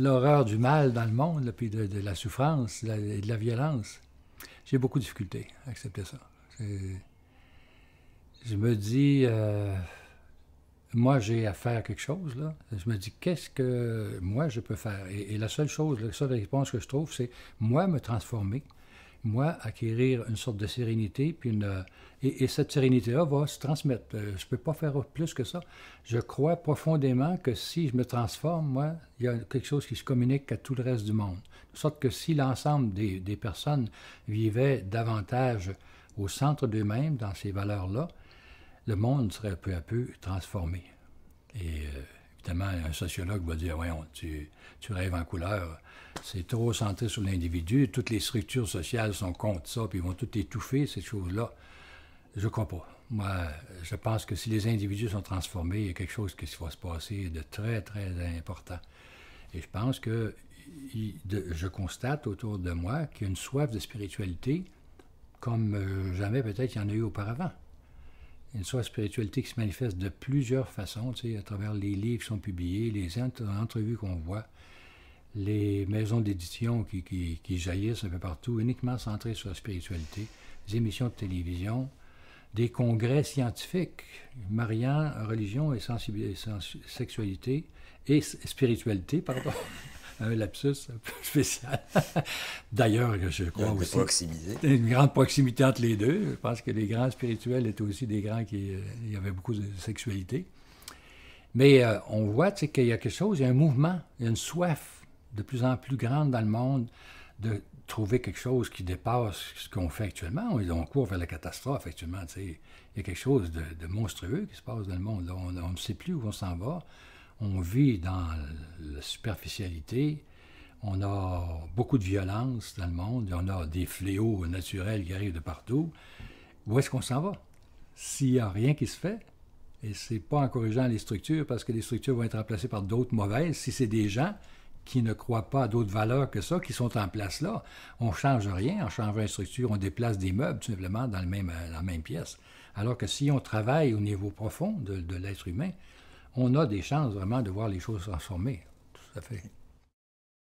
l'horreur du mal dans le monde, là, puis de la souffrance et de la violence. J'ai beaucoup de difficultés à accepter ça. Je me dis, moi, j'ai à faire quelque chose, là. Je me dis, qu'est-ce que moi, je peux faire? Et la seule chose, la seule réponse que je trouve, c'est moi, me transformer, moi, acquérir une sorte de sérénité, puis et cette sérénité-là va se transmettre. Je ne peux pas faire plus que ça. Je crois profondément que si je me transforme, moi, il y a quelque chose qui se communique à tout le reste du monde. De sorte que si l'ensemble des personnes vivaient davantage au centre d'eux-mêmes, dans ces valeurs-là, le monde serait peu à peu transformé. Et évidemment, un sociologue va dire, voyons, tu rêves en couleur, c'est trop centré sur l'individu, toutes les structures sociales sont contre ça, puis ils vont tout étouffer, ces choses-là. Je ne crois pas. Moi, je pense que si les individus sont transformés, il y a quelque chose qui va se passer de très, très important. Et je pense que je constate autour de moi qu'il y a une soif de spiritualité comme jamais peut-être il y en a eu auparavant. Une soif de spiritualité qui se manifeste de plusieurs façons, tu sais, à travers les livres qui sont publiés, les entrevues qu'on voit, les maisons d'édition qui jaillissent un peu partout, uniquement centrées sur la spiritualité, des émissions de télévision, des congrès scientifiques mariant religion et sexualité et spiritualité, pardon. Un lapsus un peu spécial. D'ailleurs, je crois aussi... Une grande proximité entre les deux. Je pense que les grands spirituels étaient aussi des grands il y avait beaucoup de sexualité. Mais on voit qu'il y a quelque chose, il y a un mouvement, il y a une soif de plus en plus grande dans le monde de trouver quelque chose qui dépasse ce qu'on fait actuellement. On court vers la catastrophe actuellement. Il y a quelque chose de monstrueux qui se passe dans le monde. Là, on ne sait plus où on s'en va. On vit dans la superficialité, on a beaucoup de violence dans le monde, on a des fléaux naturels qui arrivent de partout. Où est-ce qu'on s'en va? S'il n'y a rien qui se fait, et c'est pas en corrigeant les structures, parce que les structures vont être remplacées par d'autres mauvaises, si c'est des gens qui ne croient pas à d'autres valeurs que ça, qui sont en place là, on ne change rien, en changeant une structure, on déplace des meubles tout simplement dans la même pièce. Alors que si on travaille au niveau profond de l'être humain, on a des chances vraiment de voir les choses transformées. Tout à fait.